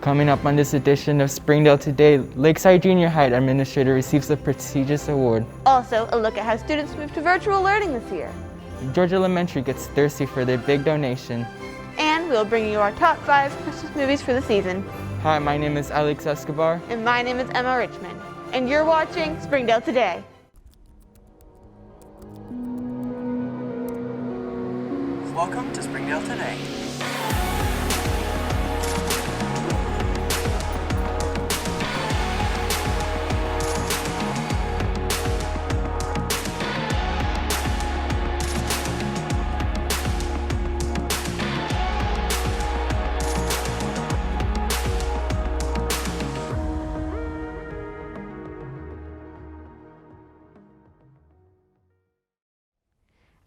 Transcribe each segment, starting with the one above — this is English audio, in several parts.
Coming up on this edition of Springdale Today, Lakeside Junior High Administrator receives a prestigious award. Also, a look at how students moved to virtual learning this year. Georgia Elementary gets thirsty for their big donation. And we'll bring you our top 5 Christmas movies for the season. Hi, my name is Alex Escobar. And my name is Emma Richmond. And you're watching Springdale Today. Welcome to Springdale Today.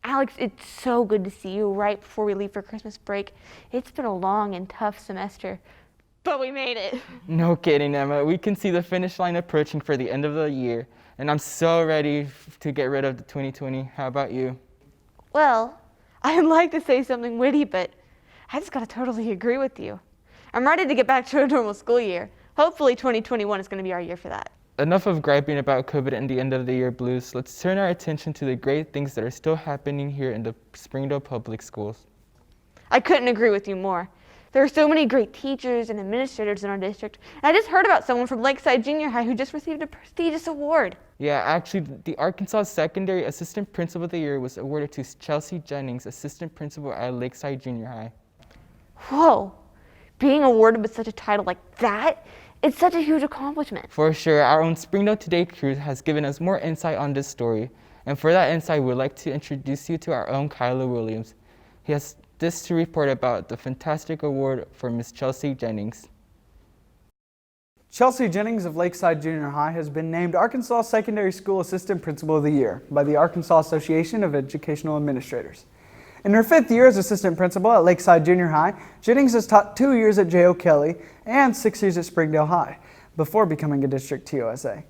Alex, it's so good to see you right before we leave for Christmas break. It's been a long and tough semester, but we made it. No kidding, Emma. We can see the finish line approaching for the end of the year, and I'm so ready to get rid of the 2020. How about you? Well, I'd like to say something witty, but I just gotta totally agree with you. I'm ready to get back to a normal school year. Hopefully 2021 is gonna be our year for that. Enough of griping about COVID and the end of the year blues. Let's turn our attention to the great things that are still happening here in the Springdale Public Schools. I couldn't agree with you more. There are so many great teachers and administrators in our district. And I just heard about someone from Lakeside Junior High who just received a prestigious award. Yeah, actually, the Arkansas Secondary Assistant Principal of the Year was awarded to Chelsea Jennings, Assistant Principal at Lakeside Junior High. Whoa, being awarded with such a title like that, it's such a huge accomplishment. For sure, our own Springdale Today crew has given us more insight on this story. And for that insight, we'd like to introduce you to our own Kyla Williams. He has this to report about the fantastic award for Miss Chelsea Jennings. Chelsea Jennings of Lakeside Junior High has been named Arkansas Secondary School Assistant Principal of the Year by the Arkansas Association of Educational Administrators. In her 5th year as assistant principal at Lakeside Junior High, Jennings has taught 2 years at J.O. Kelly and 6 years at Springdale High before becoming a district TOSA.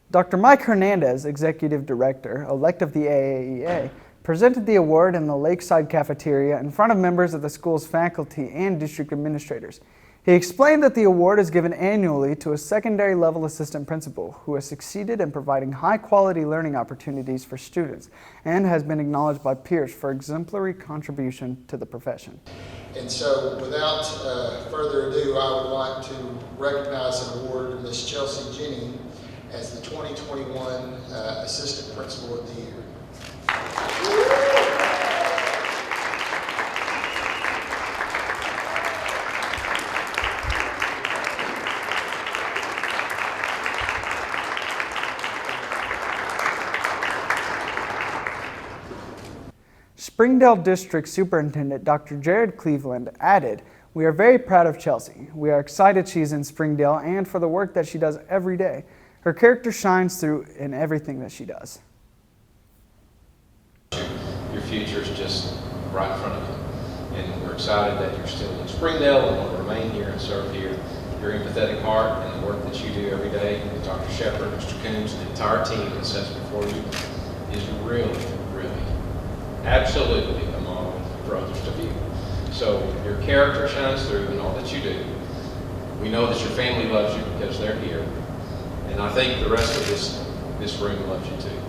Dr. Mike Hernandez, executive director-elect of the AAEA, presented the award in the Lakeside cafeteria in front of members of the school's faculty and district administrators. He explained that the award is given annually to a secondary level assistant principal who has succeeded in providing high-quality learning opportunities for students and has been acknowledged by peers for exemplary contribution to the profession. And so without further ado, I would like to recognize and award Ms. Chelsea Jennings as the 2021 Assistant Principal of the Year. Springdale District Superintendent Dr. Jared Cleveland added, "We are very proud of Chelsea. We are excited she's in Springdale and for the work that she does every day. Her character shines through in everything that she does." Your future is just right in front of you. And we're excited that you're still in Springdale and want to remain here and serve here. Your empathetic heart and the work that you do every day with Dr. Shepard, Mr. Coombs, and the entire team that sits before you is really, absolutely a model for others to view. So your character shines through in all that you do. We know that your family loves you because they're here. And I think the rest of this room loves you too.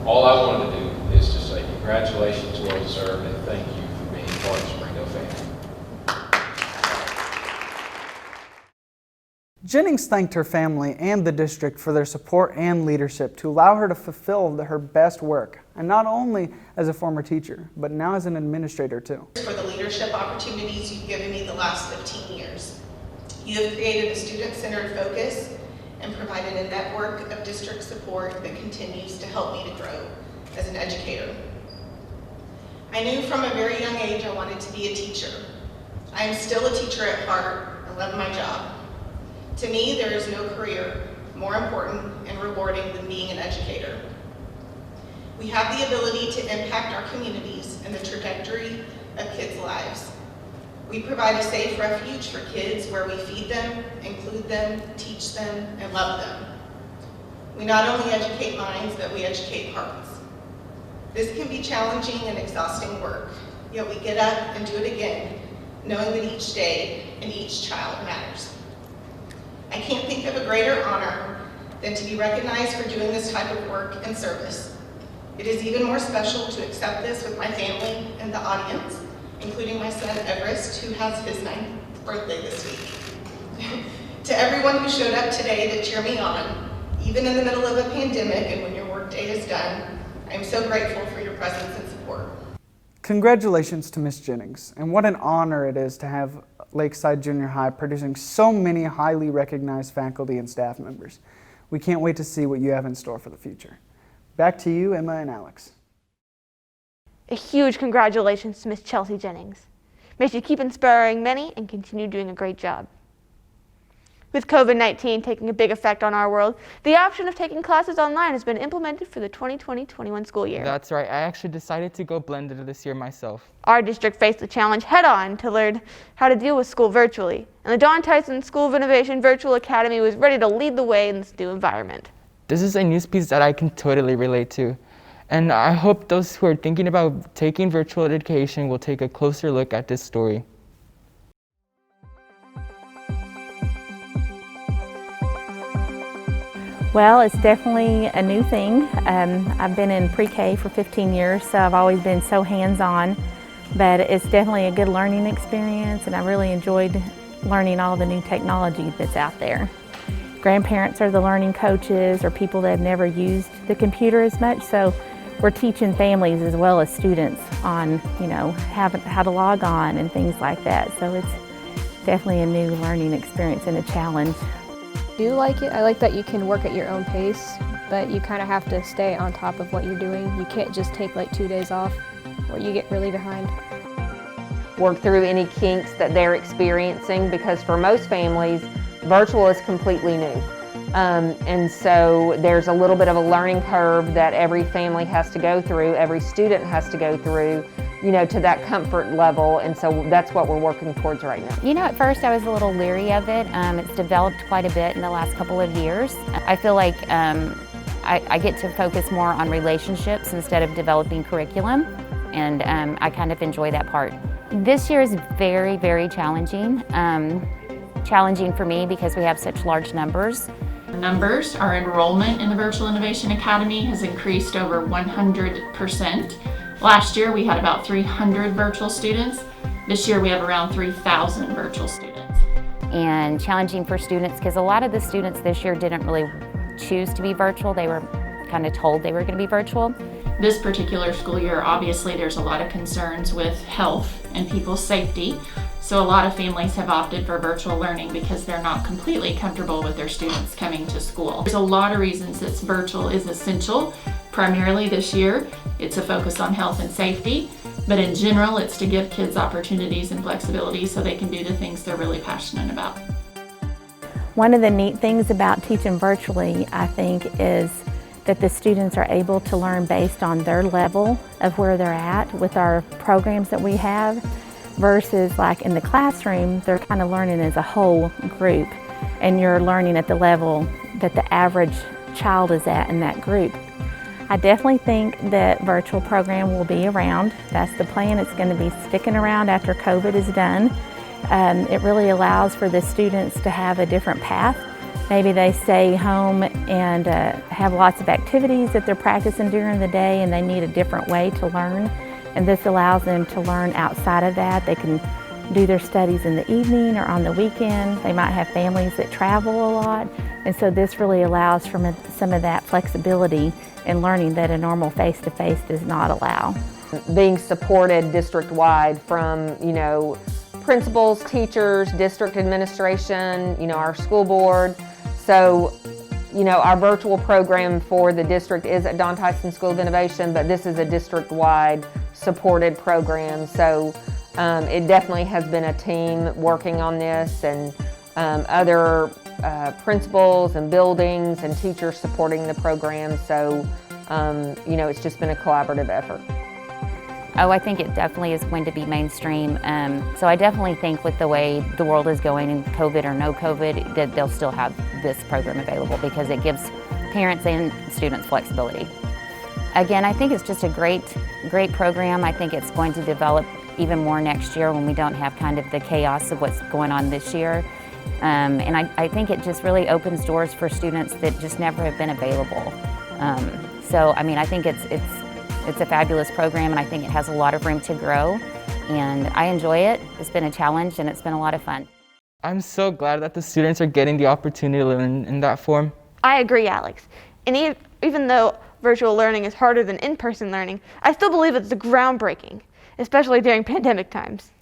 All I wanted to do is to say congratulations, well deserved, and thank you for being part of the Springdale family. Jennings thanked her family and the district for their support and leadership to allow her to fulfill her best work, and not only as a former teacher, but now as an administrator too. For the leadership opportunities you've given me the last 15 years. You have created a student-centered focus and provided a network of district support that continues to help me to grow as an educator. I knew from a very young age I wanted to be a teacher. I am still a teacher at heart. I love my job. To me, there is no career more important and rewarding than being an educator. We have the ability to impact our communities and the trajectory of kids' lives. We provide a safe refuge for kids where we feed them, include them, teach them, and love them. We not only educate minds, but we educate hearts. This can be challenging and exhausting work, yet we get up and do it again, knowing that each day and each child matters. I can't think of a greater honor than to be recognized for doing this type of work and service. It is even more special to accept this with my family and the audience, including my son Everest, who has his 9th birthday this week. To everyone who showed up today to cheer me on, even in the middle of a pandemic and when your workday is done, I am so grateful for your presence and support. Congratulations to Ms. Jennings, and what an honor it is to have Lakeside Junior High producing so many highly recognized faculty and staff members. We can't wait to see what you have in store for the future. Back to you, Emma and Alex. A huge congratulations to Miss Chelsea Jennings. May she keep inspiring many and continue doing a great job. With COVID-19 taking a big effect on our world, the option of taking classes online has been implemented for the 2020-21 school year. That's right, I actually decided to go blended this year myself. Our district faced the challenge head-on to learn how to deal with school virtually, and the Don Tyson School of Innovation Virtual Academy was ready to lead the way in this new environment. This is a news piece that I can totally relate to, and I hope those who are thinking about taking virtual education will take a closer look at this story. Well, it's definitely a new thing. I've been in pre-K for 15 years, so I've always been so hands-on, but it's definitely a good learning experience, and I really enjoyed learning all the new technology that's out there. Grandparents are the learning coaches or people that have never used the computer as much, so we're teaching families as well as students on, how to log on and things like that. So it's definitely a new learning experience and a challenge. I do like it. I like that you can work at your own pace, but you kind of have to stay on top of what you're doing. You can't just take like 2 days off or you get really behind. Work through any kinks that they're experiencing, because for most families, virtual is completely new. And so there's a little bit of a learning curve that every family has to go through, every student has to go through, to that comfort level, and so that's what we're working towards right now. At first I was a little leery of it. It's developed quite a bit in the last couple of years. I feel like I get to focus more on relationships instead of developing curriculum, and I kind of enjoy that part. This year is very, very challenging. Challenging for me because we have such large numbers. Our enrollment in the Virtual Innovation Academy has increased over 100%. Last year we had about 300 virtual students. This year we have around 3,000 virtual students. And challenging for students because a lot of the students this year didn't really choose to be virtual. They were kind of told they were going to be virtual. This particular school year, obviously there's a lot of concerns with health and people's safety. So a lot of families have opted for virtual learning because they're not completely comfortable with their students coming to school. There's a lot of reasons that virtual is essential. Primarily this year, it's a focus on health and safety, but in general, it's to give kids opportunities and flexibility so they can do the things they're really passionate about. One of the neat things about teaching virtually, I think, is that the students are able to learn based on their level of where they're at with our programs that we have, versus like in the classroom, they're kind of learning as a whole group, and you're learning at the level that the average child is at in that group. I definitely think that virtual program will be around. That's the plan. It's going to be sticking around after COVID is done. It really allows for the students to have a different path. Maybe they stay home and have lots of activities that they're practicing during the day, and they need a different way to learn. And this allows them to learn outside of that. They can do their studies in the evening or on the weekend. They might have families that travel a lot. And so this really allows for some of that flexibility in learning that a normal face-to-face does not allow. Being supported district-wide from, principals, teachers, district administration, our school board. So, our virtual program for the district is at Don Tyson School of Innovation, but this is a district-wide supported program. So it definitely has been a team working on this, and other principals and buildings and teachers supporting the program. So, it's just been a collaborative effort. Oh, I think it definitely is going to be mainstream. So I definitely think with the way the world is going, in COVID or no COVID, that they'll still have this program available because it gives parents and students flexibility. Again, I think it's just a great program. I think it's going to develop even more next year when we don't have kind of the chaos of what's going on this year. And I think it just really opens doors for students that just never have been available. So I mean, I think it's a fabulous program, and I think it has a lot of room to grow, and I enjoy it. It's been a challenge, and it's been a lot of fun. I'm so glad that the students are getting the opportunity to learn in that form. I agree, Alex. And even though virtual learning is harder than in-person learning, I still believe it's groundbreaking, especially during pandemic times.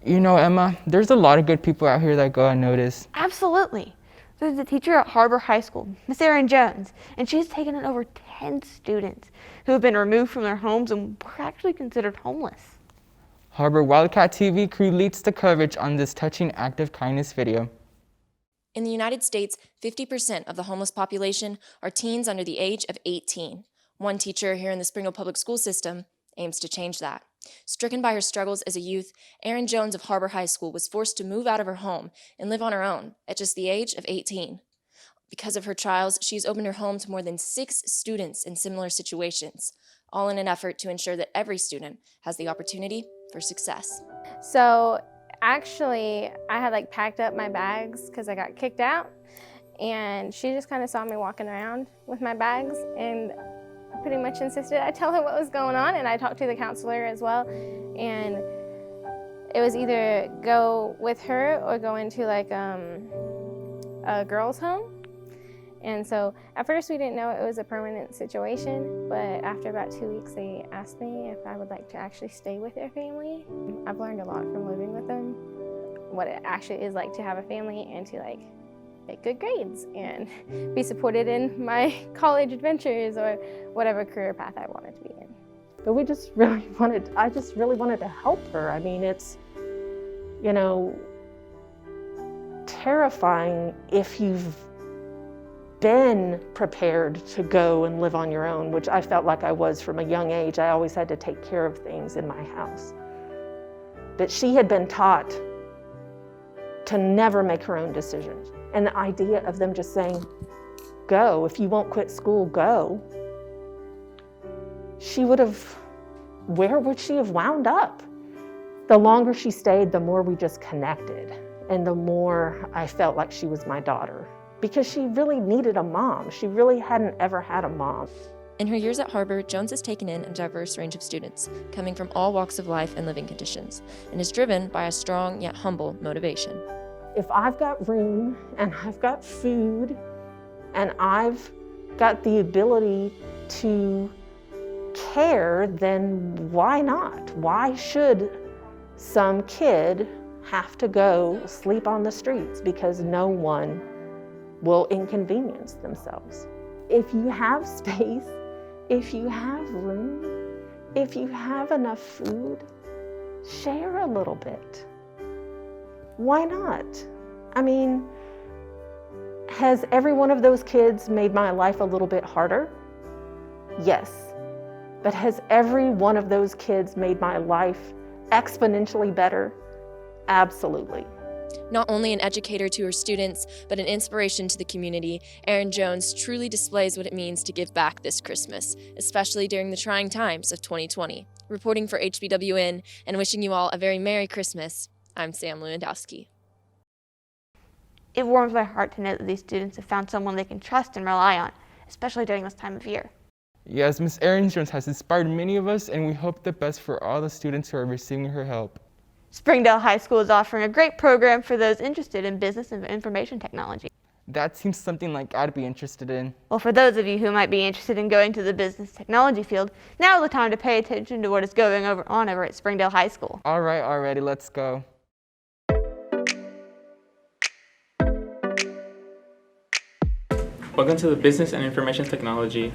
You know, Emma, there's a lot of good people out here that go unnoticed. Absolutely. There's a teacher at HAR-BER High School, Miss Erin Jones, and she's taken in over 10 students who have been removed from their homes and were actually considered homeless. HAR-BER Wildcat TV crew leads the coverage on this touching act of kindness video. In the United States, 50% of the homeless population are teens under the age of 18. One teacher here in the Springdale Public School System aims to change that. Stricken by her struggles as a youth, Erin Jones of HAR-BER High School was forced to move out of her home and live on her own at just the age of 18. Because of her trials, she's opened her home to more than 6 students in similar situations, all in an effort to ensure that every student has the opportunity for success. So actually, I had packed up my bags because I got kicked out, and she just kind of saw me walking around with my bags and pretty much insisted I tell her what was going on, and I talked to the counselor as well, and it was either go with her or go into a girls' home. And so at first we didn't know it was a permanent situation, but after about 2 weeks they asked me if I would like to actually stay with their family. I've learned a lot from living with them, what it actually is like to have a family and to make good grades and be supported in my college adventures or whatever career path I wanted to be in. But I just really wanted to help her. I mean, it's, terrifying if you've been prepared to go and live on your own, which I felt like I was from a young age. I always had to take care of things in my house. But she had been taught to never make her own decisions. And the idea of them just saying, go, if you won't quit school, go. Where would she have wound up? The longer she stayed, the more we just connected. And the more I felt like she was my daughter. Because she really needed a mom. She really hadn't ever had a mom. In her years at HAR-BER, Jones has taken in a diverse range of students, coming from all walks of life and living conditions, and is driven by a strong yet humble motivation. If I've got room and I've got food and I've got the ability to care, then why not? Why should some kid have to go sleep on the streets because no one will inconvenience themselves? If you have space, if you have room, if you have enough food, share a little bit. Why not? I mean, has every one of those kids made my life a little bit harder? Yes. But has every one of those kids made my life exponentially better? Absolutely. Not only an educator to her students, but an inspiration to the community, Erin Jones truly displays what it means to give back this Christmas, especially during the trying times of 2020. Reporting for HBWN and wishing you all a very Merry Christmas, I'm Sam Lewandowski. It warms my heart to know that these students have found someone they can trust and rely on, especially during this time of year. Yes, Ms. Erin Jones has inspired many of us, and we hope the best for all the students who are receiving her help. Springdale High School is offering a great program for those interested in business and information technology. That seems something like I'd be interested in. Well, for those of you who might be interested in going to the business technology field, now is the time to pay attention to what is going on over at Springdale High School. All right, already, let's go. Welcome to the Business and Information Technology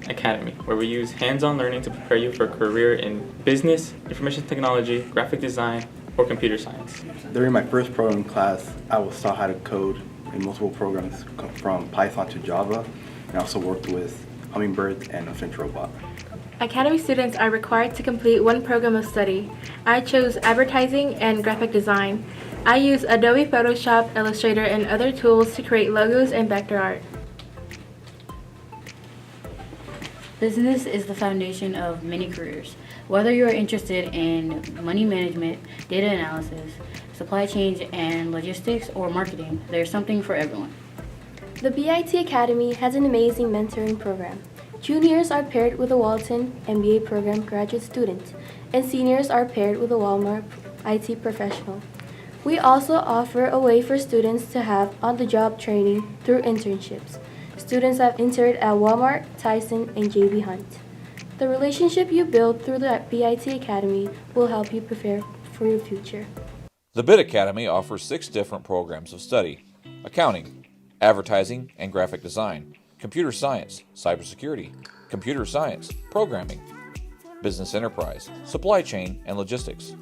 Academy, where we use hands-on learning to prepare you for a career in business, information technology, graphic design, or computer science. During my first programming class, I was taught how to code in multiple programs from Python to Java, and I also worked with Hummingbird and a Finch robot. Academy students are required to complete one program of study. I chose advertising and graphic design. I use Adobe Photoshop, Illustrator, and other tools to create logos and vector art. Business is the foundation of many careers. Whether you are interested in money management, data analysis, supply chains and logistics, or marketing, there's something for everyone. The BIT Academy has an amazing mentoring program. Juniors are paired with a Walton MBA program graduate student, and seniors are paired with a Walmart IT professional. We also offer a way for students to have on-the-job training through internships. Students have interned at Walmart, Tyson, and J.B. Hunt. The relationship you build through the BIT Academy will help you prepare for your future. The BIT Academy offers 6 different programs of study: accounting, advertising and graphic design, computer science, cybersecurity, computer science, programming, business enterprise, supply chain, and logistics.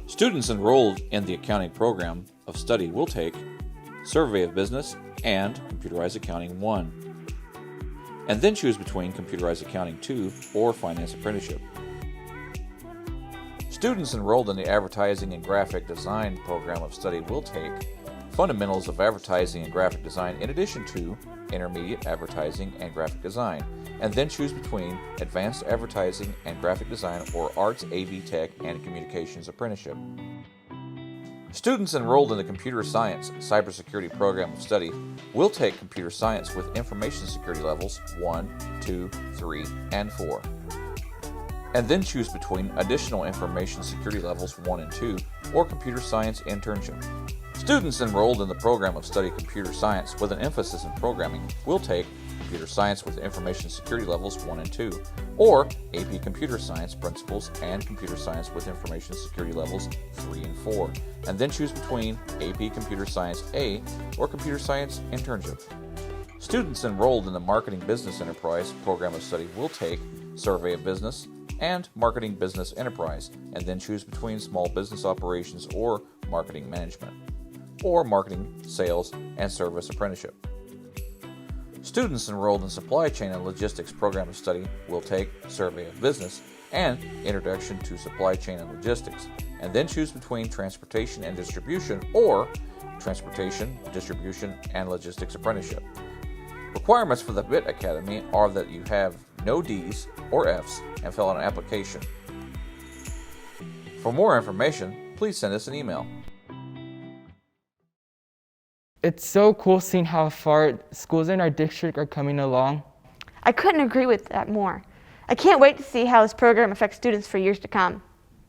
Students enrolled in the accounting program of study will take Survey of Business and Computerized Accounting 1, and then choose between Computerized Accounting 2 or Finance Apprenticeship. Students enrolled in the Advertising and Graphic Design program of study will take Fundamentals of Advertising and Graphic Design in addition to Intermediate Advertising and Graphic Design, and then choose between Advanced Advertising and Graphic Design or Arts, AV Tech, and Communications Apprenticeship. Students enrolled in the Computer Science Cybersecurity program of study will take Computer Science with Information Security Levels 1, 2, 3, and 4, and then choose between Additional Information Security Levels 1 and 2 or Computer Science Internship. Students enrolled in the program of study Computer Science with an emphasis in programming will take Computer Science with Information Security Levels 1 and 2, or AP Computer Science Principles and Computer Science with Information Security Levels 3 and 4, and then choose between AP Computer Science A or Computer Science Internship. Students enrolled in the Marketing Business Enterprise program of study will take Survey of Business and Marketing Business Enterprise, and then choose between Small Business Operations or Marketing Management, or Marketing, Sales, and Service Apprenticeship. Students enrolled in Supply Chain and Logistics program of study will take Survey of Business and Introduction to Supply Chain and Logistics, and then choose between Transportation and Distribution or Transportation, Distribution, and Logistics Apprenticeship. Requirements for the BIT Academy are that you have no D's or F's and fill out an application. For more information, please send us an email. It's so cool seeing how far schools in our district are coming along. I couldn't agree with that more. I can't wait to see how this program affects students for years to come.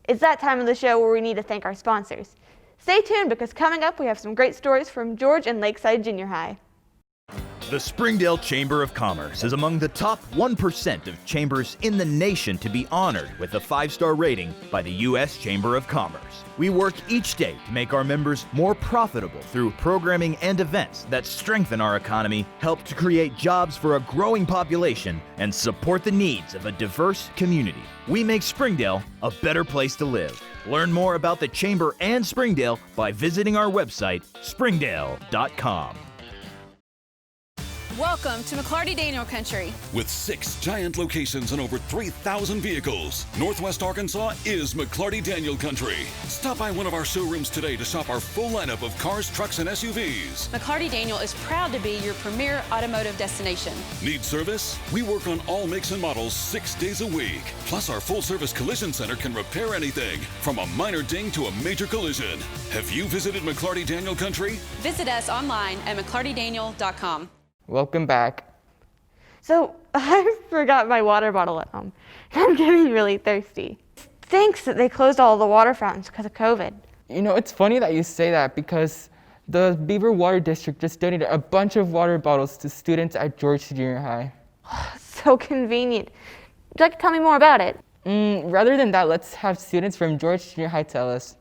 It's that time of the show where we need to thank our sponsors. Stay tuned because coming up we have some great stories from George and Lakeside Junior High. The Springdale Chamber of Commerce is among the top 1% of chambers in the nation to be honored with a 5-star rating by the U.S. Chamber of Commerce. We work each day to make our members more profitable through programming and events that strengthen our economy, help to create jobs for a growing population, and support the needs of a diverse community. We make Springdale a better place to live. Learn more about the Chamber and Springdale by visiting our website, springdale.com. Welcome to McClarty Daniel Country. With 6 giant locations and over 3,000 vehicles, Northwest Arkansas is McClarty Daniel Country. Stop by one of our showrooms today to shop our full lineup of cars, trucks, and SUVs. McClarty Daniel is proud to be your premier automotive destination. Need service? We work on all makes and models 6 days a week. Plus, our full-service collision center can repair anything, from a minor ding to a major collision. Have you visited McClarty Daniel Country? Visit us online at mcclartydaniel.com. Welcome back. So I forgot my water bottle at home. I'm getting really thirsty. Thanks that they closed all the water fountains because of COVID. You know, it's funny that you say that because the Beaver Water District just donated a bunch of water bottles to students at George Junior High. So convenient. Would you like to tell me more about it? Rather than that, let's have students from George Junior High tell us.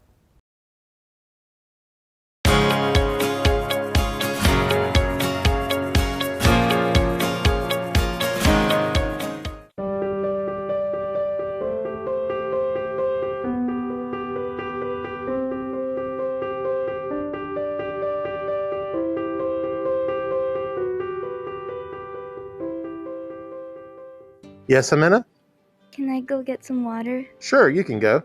Yes, Amina? Can I go get some water? Sure, you can go.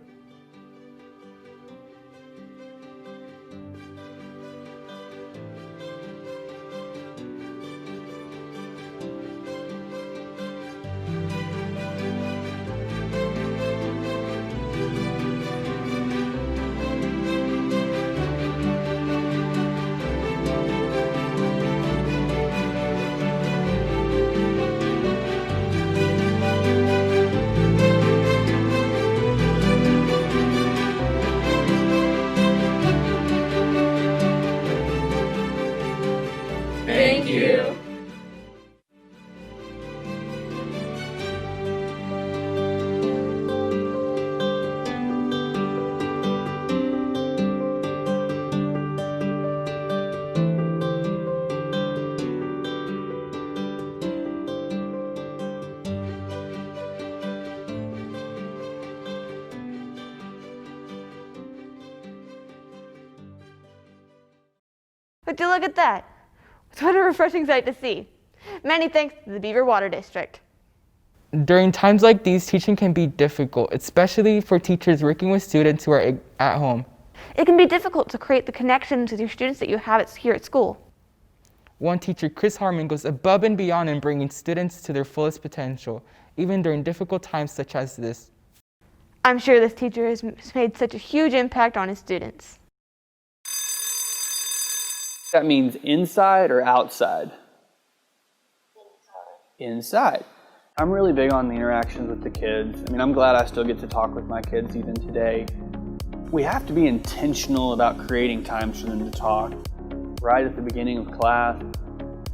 you. Would you look at that? What a refreshing sight to see. Many thanks to the Beaver Water District. During times like these, teaching can be difficult, especially for teachers working with students who are at home. It can be difficult to create the connections with your students that you have here at school. One teacher, Chris Harmon, goes above and beyond in bringing students to their fullest potential, even during difficult times such as this. I'm sure this teacher has made such a huge impact on his students. That means inside or outside? Inside. I'm really big on the interactions with the kids. I mean, I'm glad I still get to talk with my kids even today. We have to be intentional about creating times for them to talk. Right at the beginning of class,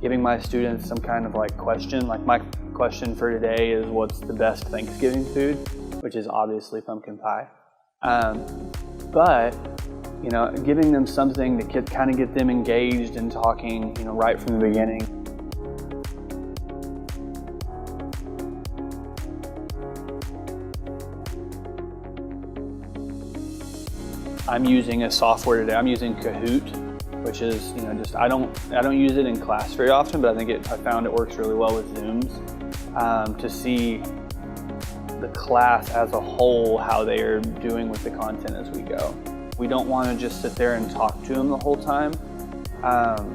giving my students some kind of question. Like my question for today is, what's the best Thanksgiving food? Which is obviously pumpkin pie. But giving them something to kind of get them engaged and talking, right from the beginning. I'm using a software today. I'm using Kahoot, which is, I don't use it in class very often, but I found it works really well with Zooms to see the class as a whole, how they are doing with the content as we go. We don't want to just sit there and talk to them the whole time.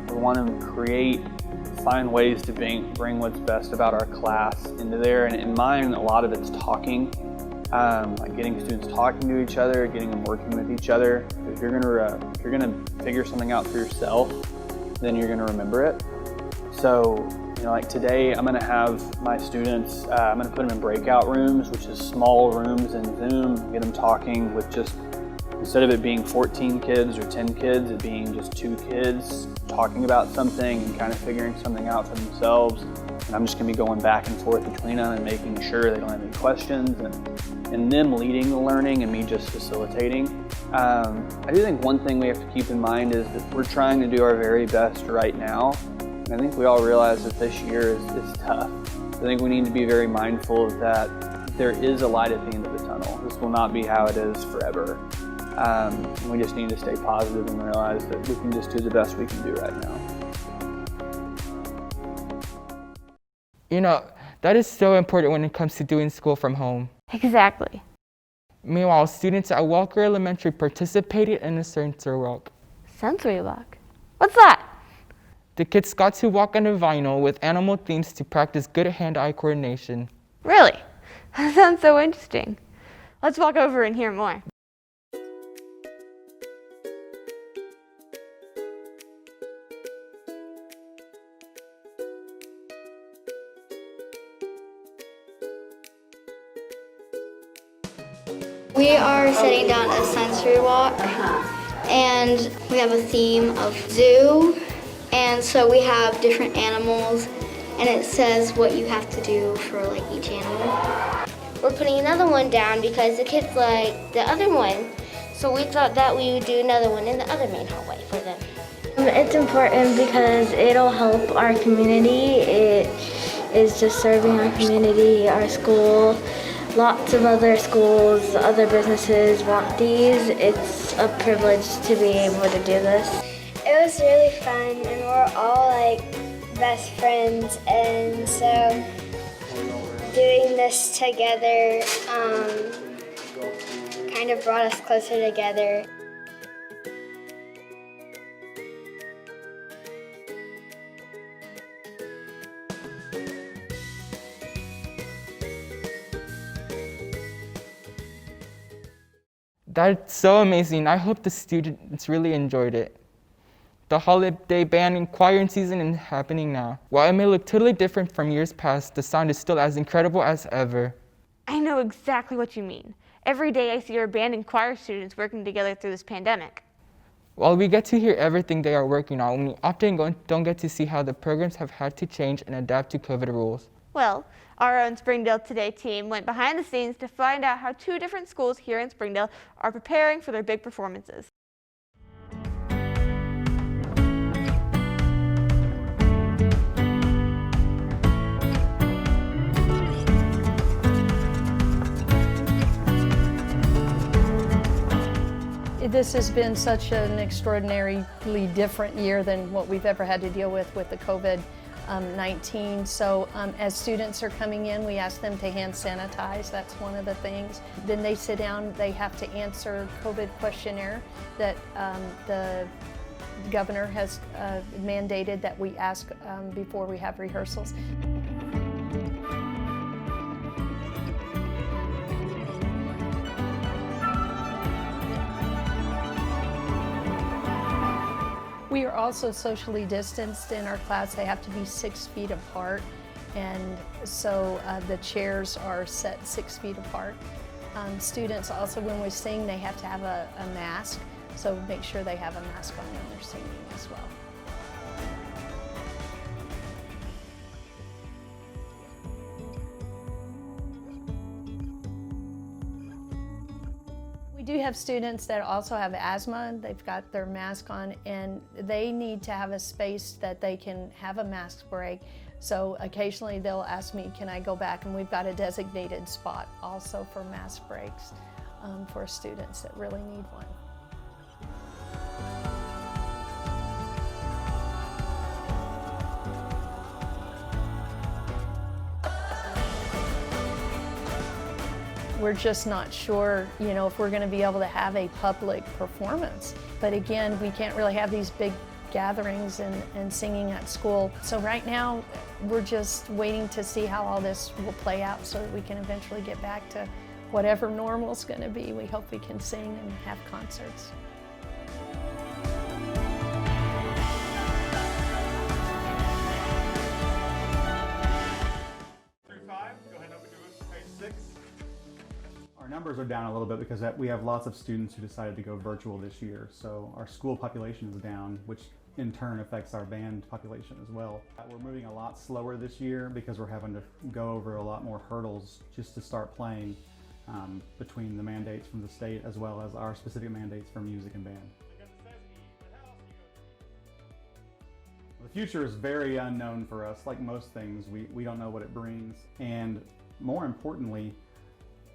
We want to find ways to bring what's best about our class into there. And in mine, a lot of it's talking, like getting students talking to each other, getting them working with each other. If you're gonna figure something out for yourself, then you're gonna remember it. So, like today, I'm gonna have my students, I'm gonna put them in breakout rooms, which is small rooms in Zoom, get them talking with just, instead of it being 14 kids or 10 kids, it being just 2 kids talking about something and kind of figuring something out for themselves. And I'm just gonna be going back and forth between them and making sure they don't have any questions, and them leading the learning and me just facilitating. I do think one thing we have to keep in mind is that we're trying to do our very best right now. And I think we all realize that this year is tough. I think we need to be very mindful of that. There is a light at the end of the tunnel. This will not be how it is forever. We just need to stay positive and realize that we can just do the best we can do right now. That is so important when it comes to doing school from home. Exactly. Meanwhile, students at Walker Elementary participated in a sensory walk. Sensory walk? What's that? The kids got to walk on a vinyl with animal themes to practice good hand-eye coordination. Really? That sounds so interesting. Let's walk over and hear more. We are setting down a sensory walk, and we have a theme of zoo, and so we have different animals, and it says what you have to do for each animal. We're putting another one down because the kids like the other one, so we thought that we would do another one in the other main hallway for them. It's important because it'll help our community. It is just serving our community, our school. Lots of other schools, other businesses want these. It's a privilege to be able to do this. It was really fun, and we're all best friends, and so doing this together kind of brought us closer together. That's so amazing. I hope the students really enjoyed it. The holiday band and choir season is happening now. While it may look totally different from years past, the sound is still as incredible as ever. I know exactly what you mean. Every day I see our band and choir students working together through this pandemic. While we get to hear everything they are working on, we often don't get to see how the programs have had to change and adapt to COVID rules. Well, our own Springdale Today team went behind the scenes to find out how 2 different schools here in Springdale are preparing for their big performances. This has been such an extraordinarily different year than what we've ever had to deal with the COVID-19. So as students are coming in, we ask them to hand sanitize. That's one of the things. Then they sit down, they have to answer COVID questionnaire that the governor has mandated that we ask before we have rehearsals. We are also socially distanced in our class. They have to be 6 feet apart, and so the chairs are set 6 feet apart. Students also, when we sing, they have to have a mask, so make sure they have a mask on when they're singing as well. We do have students that also have asthma. They've got their mask on, and they need to have a space that they can have a mask break. So occasionally they'll ask me, can I go back? And we've got a designated spot also for mask breaks for students that really need one. We're just not sure, if we're going to be able to have a public performance. But again, we can't really have these big gatherings and singing at school. So right now, we're just waiting to see how all this will play out so that we can eventually get back to whatever normal's going to be. We hope we can sing and have concerts. Numbers are down a little bit because we have lots of students who decided to go virtual this year. So our school population is down, which in turn affects our band population as well. We're moving a lot slower this year because we're having to go over a lot more hurdles just to start playing between the mandates from the state as well as our specific mandates for music and band. The future is very unknown for us. Like most things, we don't know what it brings. And more importantly,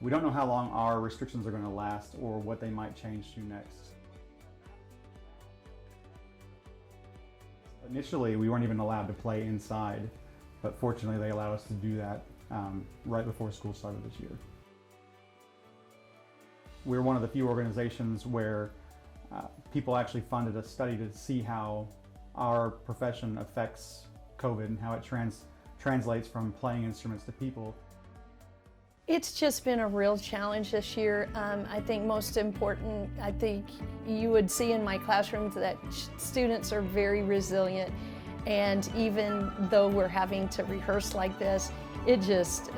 we don't know how long our restrictions are going to last or what they might change to next. Initially, we weren't even allowed to play inside, but fortunately they allowed us to do that right before school started this year. We're one of the few organizations where people actually funded a study to see how our profession affects COVID and how it translates from playing instruments to people. It's just been a real challenge this year. I think most important, I think you would see in my classrooms that students are very resilient, and even though we're having to rehearse like this, it's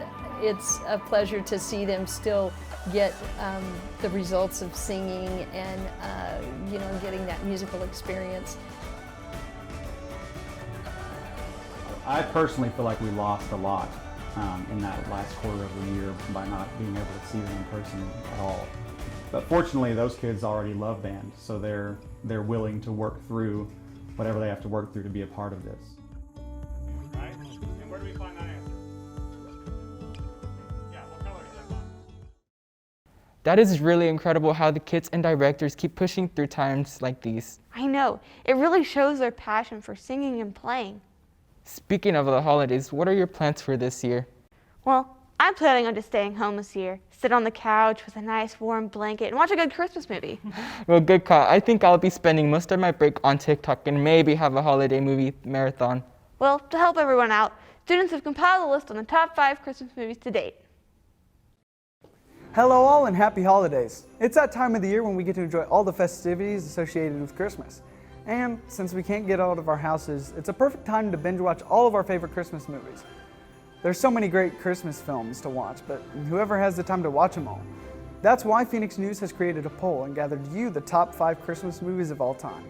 a pleasure to see them still get the results of singing and getting that musical experience. I personally feel like we lost a lot in that last quarter of the year by not being able to see them in person at all. But fortunately, those kids already love band, so they're willing to work through whatever they have to work through to be a part of this. Right? And where do we find that answer? Yeah, what color is that box? That is really incredible how the kids and directors keep pushing through times like these. I know. It really shows their passion for singing and playing. Speaking of the holidays, what are your plans for this year? Well, I'm planning on just staying home this year, sit on the couch with a nice warm blanket and watch a good Christmas movie. Well, good call. I think I'll be spending most of my break on TikTok and maybe have a holiday movie marathon. Well, to help everyone out, students have compiled a list on the top 5 Christmas movies to date. Hello all and happy holidays. It's that time of the year when we get to enjoy all the festivities associated with Christmas. And since we can't get out of our houses, it's a perfect time to binge watch all of our favorite Christmas movies. There's so many great Christmas films to watch, but whoever has the time to watch them all. That's why Phoenix News has created a poll and gathered you the top 5 Christmas movies of all time.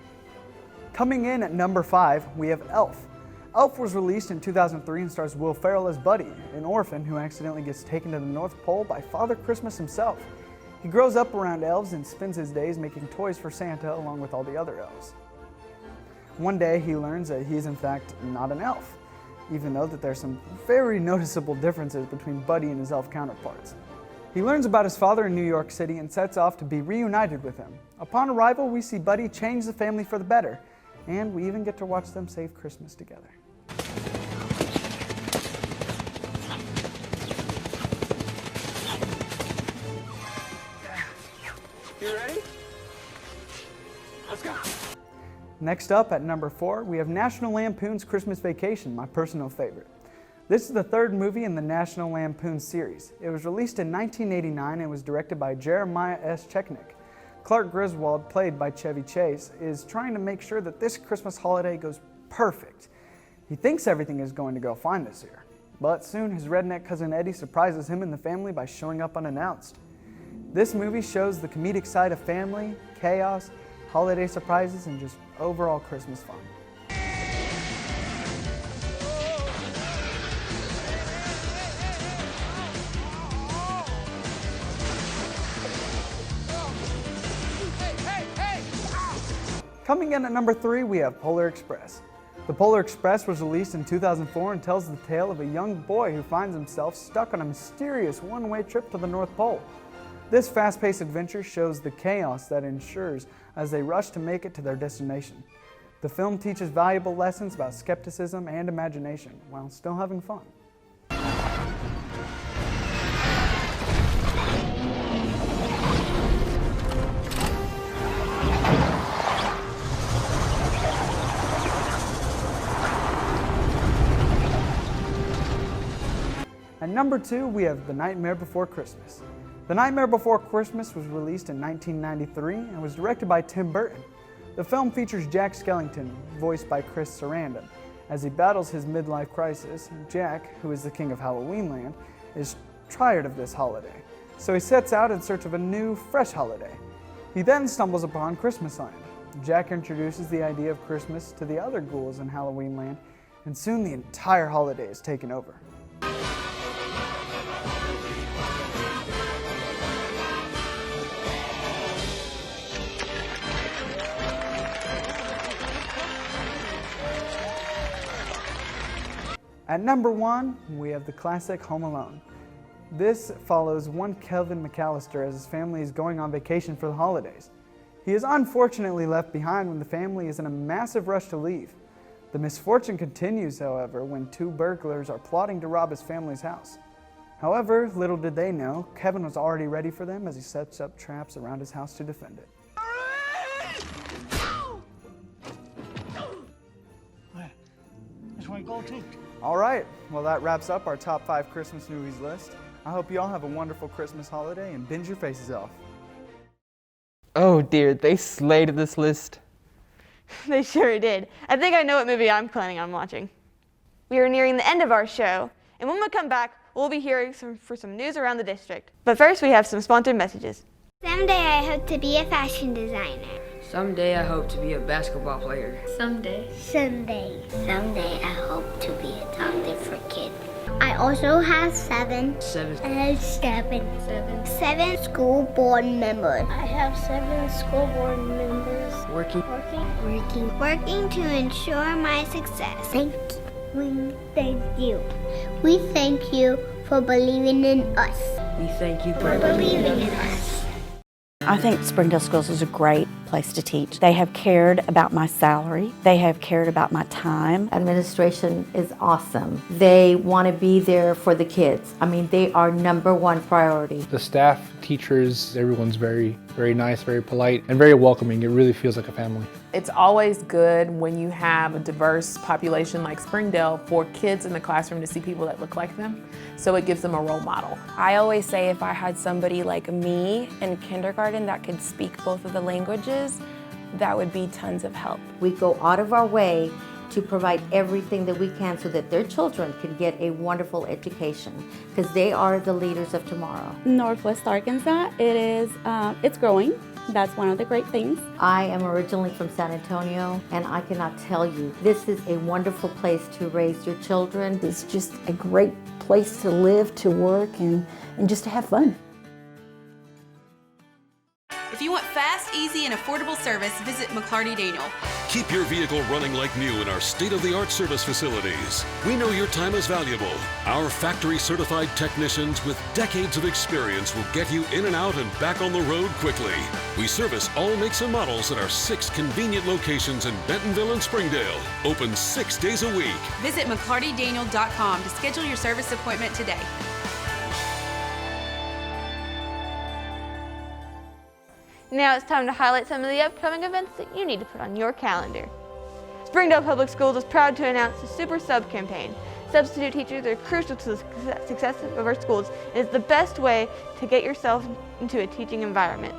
Coming in at number 5, we have Elf. Elf was released in 2003 and stars Will Ferrell as Buddy, an orphan who accidentally gets taken to the North Pole by Father Christmas himself. He grows up around elves and spends his days making toys for Santa along with all the other elves. One day he learns that he is in fact not an elf, even though that there's some very noticeable differences between Buddy and his elf counterparts. He learns about his father in New York City and sets off to be reunited with him. Upon arrival, we see Buddy change the family for the better, and we even get to watch them save Christmas together. You ready? Let's go. Next up at number 4, we have National Lampoon's Christmas Vacation, my personal favorite. This is the 3rd movie in the National Lampoon series. It was released in 1989 and was directed by Jeremiah S. Chechnik. Clark Griswold, played by Chevy Chase, is trying to make sure that this Christmas holiday goes perfect. He thinks everything is going to go fine this year, but soon his redneck cousin Eddie surprises him and the family by showing up unannounced. This movie shows the comedic side of family, chaos, holiday surprises, and just overall Christmas fun. Coming in at number 3, we have Polar Express. The Polar Express was released in 2004 and tells the tale of a young boy who finds himself stuck on a mysterious one-way trip to the North Pole. This fast-paced adventure shows the chaos that ensues as they rush to make it to their destination. The film teaches valuable lessons about skepticism and imagination while still having fun. At number 2, we have The Nightmare Before Christmas. The Nightmare Before Christmas was released in 1993 and was directed by Tim Burton. The film features Jack Skellington, voiced by Chris Sarandon. As he battles his midlife crisis, Jack, who is the king of Halloween Land, is tired of this holiday. So he sets out in search of a new, fresh holiday. He then stumbles upon Christmas Land. Jack introduces the idea of Christmas to the other ghouls in Halloween Land, and soon the entire holiday is taken over. At number 1, we have the classic Home Alone. This follows one Kelvin McAllister as his family is going on vacation for the holidays. He is unfortunately left behind when the family is in a massive rush to leave. The misfortune continues, however, when 2 burglars are plotting to rob his family's house. However, little did they know, Kevin was already ready for them as he sets up traps around his house to defend it. This one go too. All right, well that wraps up our top 5 Christmas movies list. I hope you all have a wonderful Christmas holiday and binge your faces off. Oh dear, they slayed this list. They sure did. I think I know what movie I'm planning on watching. We are nearing the end of our show, and when we come back, we'll be hearing for some news around the district. But first, we have some sponsored messages. Someday I hope to be a fashion designer. Someday I hope to be a basketball player. Someday I hope to be a doctor for kids. I also have 7 school board members. I have 7 school board members. Working Working to ensure my success. Thank you. We thank you for believing in us. We thank you For believing in us. I think Springdale Schools is a great place to teach. They have cared about my salary. They have cared about my time. Administration is awesome. They want to be there for the kids. I mean, they are #1 priority. The staff, teachers, everyone's very nice, very polite, and very welcoming. It really feels like a family. It's always good when you have a diverse population like Springdale for kids in the classroom to see people that look like them, so it gives them a role model. I always say if I had somebody like me in kindergarten that could speak both of the languages, that would be tons of help. We go out of our way to provide everything that we can so that their children can get a wonderful education, because they are the leaders of tomorrow. Northwest Arkansas, it's growing. That's one of the great things. I am originally from San Antonio, and I cannot tell you, this is a wonderful place to raise your children. It's just a great place to live, to work, and just to have fun. If you want fast, easy, and affordable service, visit McClarty Daniel. Keep your vehicle running like new in our state-of-the-art service facilities. We know your time is valuable. Our factory-certified technicians with decades of experience will get you in and out and back on the road quickly. We service all makes and models at our 6 convenient locations in Bentonville and Springdale. Open 6 days a week. Visit McClartyDaniel.com to schedule your service appointment today. Now it's time to highlight some of the upcoming events that you need to put on your calendar. Springdale Public Schools is proud to announce the Super Sub campaign. Substitute teachers are crucial to the success of our schools and is the best way to get yourself into a teaching environment.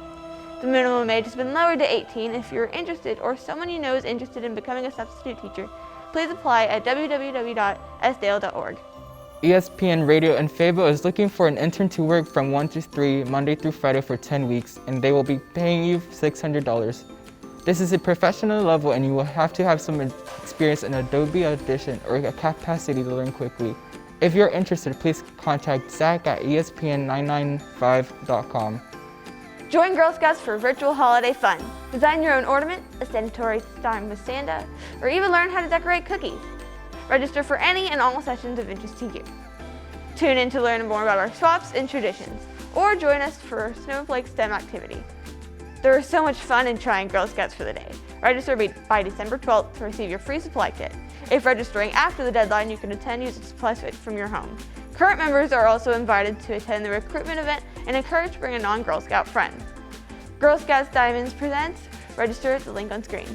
The minimum age has been lowered to 18. If you're interested or someone you know is interested in becoming a substitute teacher, please apply at www.sdale.org. ESPN Radio in Fayetteville is looking for an intern to work from 1 to 3, Monday through Friday for 10 weeks, and they will be paying you $600. This is a professional level, and you will have to have some experience in Adobe Audition or a capacity to learn quickly. If you're interested, please contact Zach at espn995.com. Join Girl Scouts for virtual holiday fun. Design your own ornament, a sanitary time with Santa, or even learn how to decorate cookies. Register for any and all sessions of interest to you. Tune in to learn more about our swaps and traditions, or join us for a Snowflake STEM activity. There is so much fun in trying Girl Scouts for the Day. Register by December 12th to receive your free supply kit. If registering after the deadline, you can attend using supply kit from your home. Current members are also invited to attend the recruitment event and encouraged to bring a non-Girl Scout friend. Girl Scouts Diamonds presents. Register at the link on screen.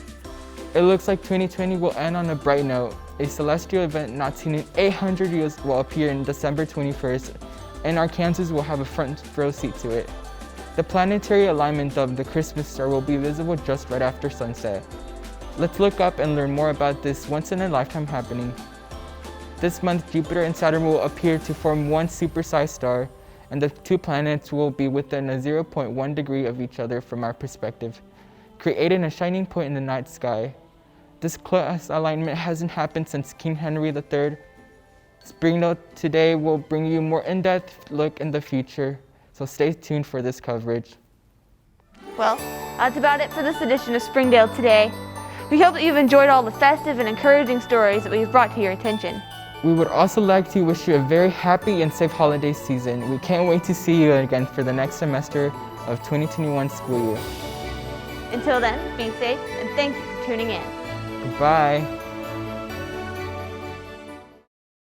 It looks like 2020 will end on a bright note. A celestial event not seen in 800 years will appear on December 21st, and Arkansans will have a front row seat to it. The planetary alignment of the Christmas star will be visible just right after sunset. Let's look up and learn more about this once-in-a-lifetime happening. This month, Jupiter and Saturn will appear to form one super-sized star, and the two planets will be within a 0.1 degree of each other from our perspective, creating a shining point in the night sky. This close alignment hasn't happened since King Henry III. Springdale Today will bring you a more in-depth look in the future, so stay tuned for this coverage. Well, that's about it for this edition of Springdale Today. We hope that you've enjoyed all the festive and encouraging stories that we've brought to your attention. We would also like to wish you a very happy and safe holiday season. We can't wait to see you again for the next semester of 2021 school year. Until then, be safe and thank you for tuning in. Goodbye.